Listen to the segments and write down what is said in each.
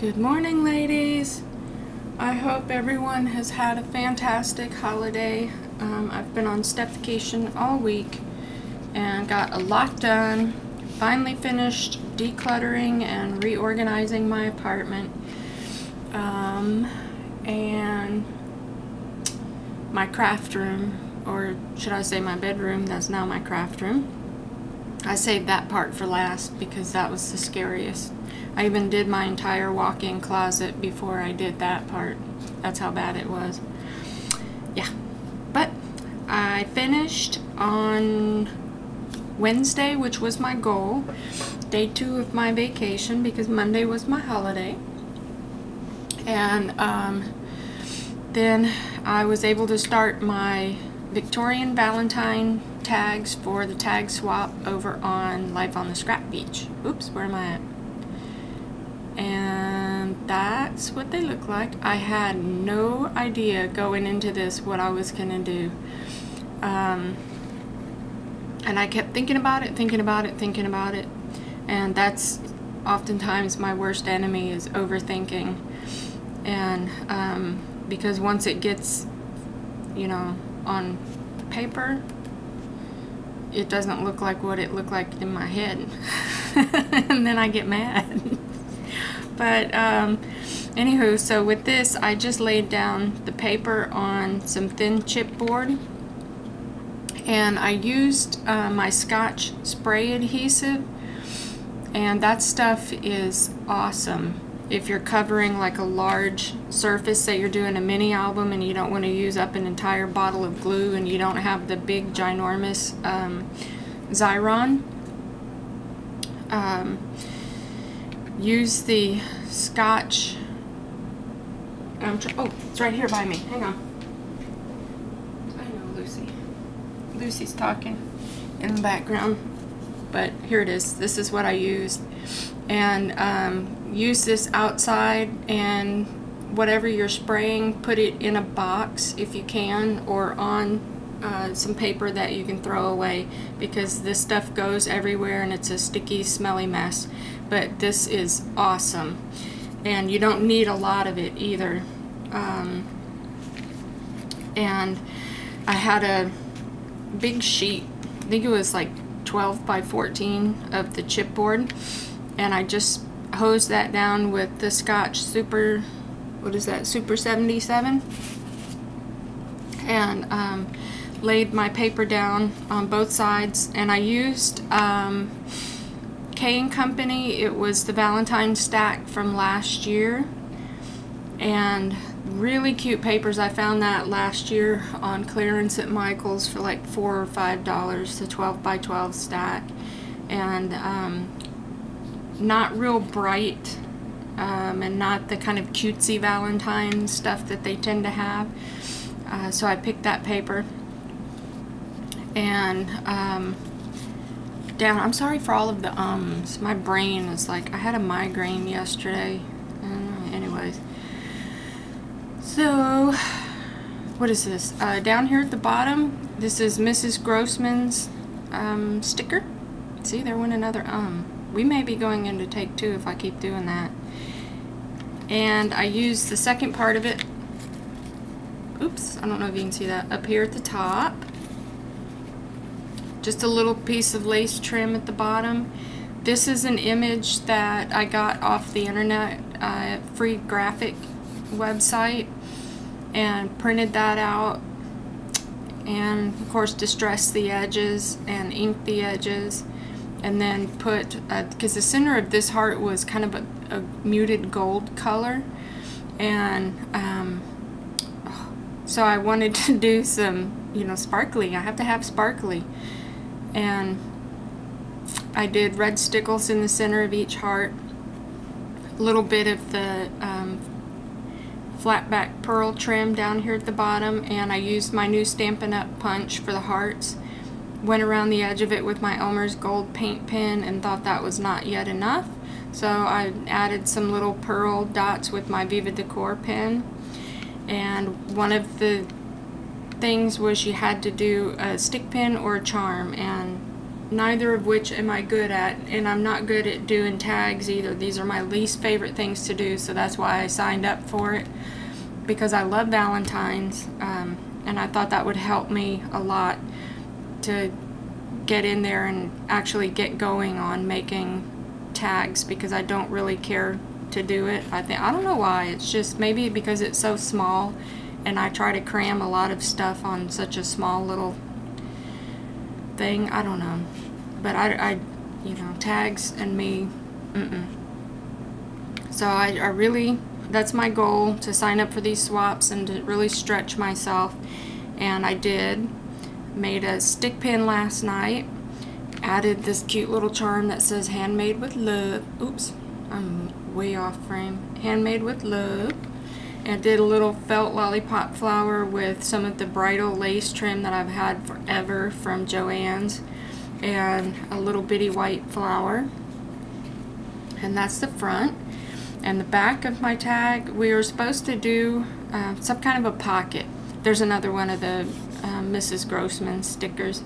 Good morning, ladies. I hope everyone has had a fantastic holiday. I've been on step vacation all week and got a lot done. Finally finished decluttering and reorganizing my apartment. And my craft room, or should I say my bedroom, that's now my craft room. I saved that part for last because that was the scariest. I even did my entire walk-in closet before I did that part. That's how bad it was. Yeah, but I finished on Wednesday, which was my goal. Day 2 of my vacation because Monday was my holiday. And then I was able to start my Victorian Valentine tags for the tag swap over on Life on the Scrap Beach. Oops, where am I at? And that's what they look like. I had no idea going into this what I was gonna do. And I kept thinking about it, and that's oftentimes my worst enemy, is overthinking. And because once it gets, you know, on paper, it doesn't look like what it looked like in my head. And then I get mad. But anywho, so with this, I just laid down the paper on some thin chipboard, and I used my Scotch spray adhesive, and that stuff is awesome if you're covering like a large surface. Say you're doing a mini album and you don't want to use up an entire bottle of glue and you don't have the big ginormous Xyron. Use the Scotch. Oh, it's right here by me. Hang on. I know Lucy. Lucy's talking in the background, but here it is. This is what I used, and use this outside, and whatever you're spraying, put it in a box if you can, or on some paper that you can throw away, because this stuff goes everywhere and it's a sticky, smelly mess. But this is awesome, and you don't need a lot of it either. And I had a big sheet, I think it was like 12 by 14 of the chipboard, and I just hosed that down with the Scotch Super, what is that, Super 77, and laid my paper down on both sides. And I used K & Company. It was the Valentine stack from last year, and really cute papers. I found that last year on clearance at Michael's for like $4 or $5, the 12 by 12 stack, and not real bright, and not the kind of cutesy Valentine stuff that they tend to have. So I picked that paper, and down. I'm sorry for all of the ums. My brain is like, I had a migraine yesterday. Anyways. So, what is this? Down here at the bottom, this is Mrs. Grossman's sticker. See, there went another We may be going into take 2 if I keep doing that. And I used the second part of it. Oops, I don't know if you can see that. Up here at the top. Just a little piece of lace trim at the bottom. This is an image that I got off the internet, free graphic website, and printed that out, and of course distressed the edges and inked the edges, and then put, because the center of this heart was kind of a muted gold color, and so I wanted to do some, you know, sparkly. I have to have sparkly. And I did red stickles in the center of each heart, a little bit of the flat back pearl trim down here at the bottom, and I used my new Stampin' Up! Punch for the hearts. Went around the edge of it with my Elmer's gold paint pen and thought that was not yet enough, so I added some little pearl dots with my Viva Decor pen. And one of the things was you had to do a stick pin or a charm, and neither of which am I good at, and I'm not good at doing tags either. These are my least favorite things to do, so that's why I signed up for it, because I love Valentine's, and I thought that would help me a lot to get in there and actually get going on making tags, because I don't really care to do it. I don't know why. It's just maybe because it's so small and I try to cram a lot of stuff on such a small little thing. I don't know, but I you know, tags and me, so I really, that's my goal, to sign up for these swaps and to really stretch myself, and I did. Made a stick pin last night, added this cute little charm that says handmade with love. Oops, I'm way off frame. Handmade with love. And did a little felt lollipop flower with some of the bridal lace trim that I've had forever from Joann's, and a little bitty white flower. And that's the front. And the back of my tag, we were supposed to do some kind of a pocket. There's another one of the Mrs. Grossman stickers,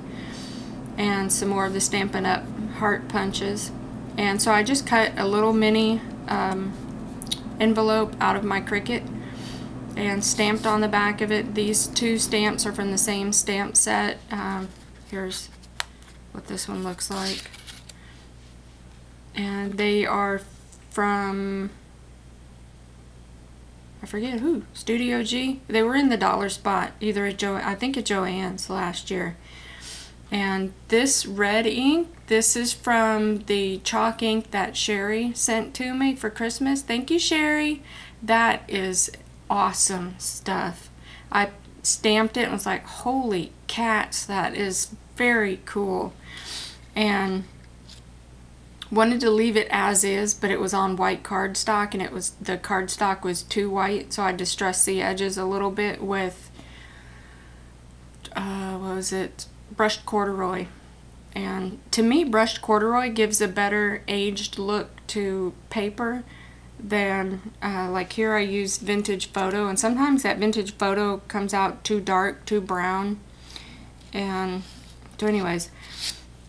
and some more of the Stampin' Up! Heart punches. And so I just cut a little mini envelope out of my Cricut and stamped on the back of it. These two stamps are from the same stamp set. Here's what this one looks like. And they are from, I forget who, Studio G. They were in the dollar spot, either at I think at Joann's last year. And this red ink, this is from the chalk ink that Sherry sent to me for Christmas. Thank you, Sherry. That is awesome stuff. I stamped it and was like, holy cats, that is very cool. And wanted to leave it as is, but it was on white cardstock, and the cardstock was too white, so I distressed the edges a little bit with what was it, brushed corduroy. And to me, brushed corduroy gives a better aged look to paper than like here I use vintage photo, and sometimes that vintage photo comes out too dark, too brown. And so anyways,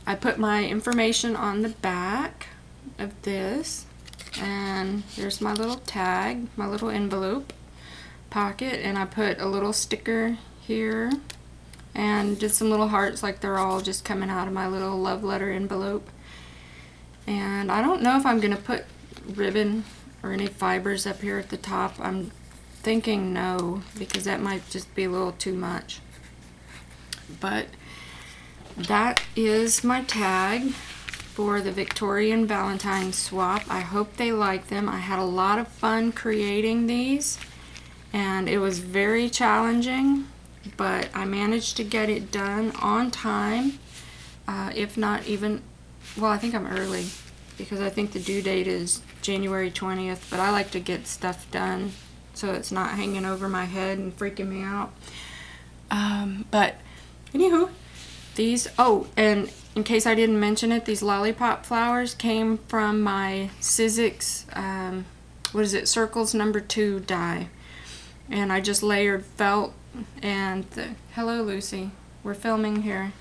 I put my information on the back of this, and here's my little tag, my little envelope pocket, and I put a little sticker here and did some little hearts like they're all just coming out of my little love letter envelope. And I don't know if I'm gonna put ribbon or any fibers up here at the top. I'm thinking no, because that might just be a little too much. But that is my tag for the Victorian Valentine Swap. I hope they like them. I had a lot of fun creating these, and it was very challenging, but I managed to get it done on time, if not even, well, I think I'm early, because I think the due date is January 20th, but I like to get stuff done so it's not hanging over my head and freaking me out. But anywho, these, oh, and in case I didn't mention it, these lollipop flowers came from my Sizzix, what is it, Circles number 2 die. And I just layered felt and hello Lucy, we're filming here.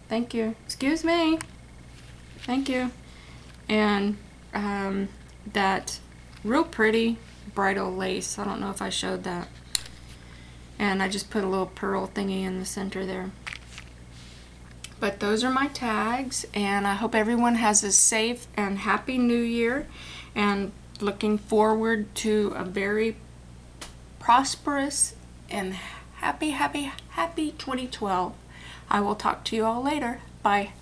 Thank you. Excuse me. Thank you. And that real pretty bridal lace. I don't know if I showed that. And I just put a little pearl thingy in the center there. But those are my tags, and I hope everyone has a safe and happy new year, and looking forward to a very prosperous and happy 2012. I will talk to you all later. Bye.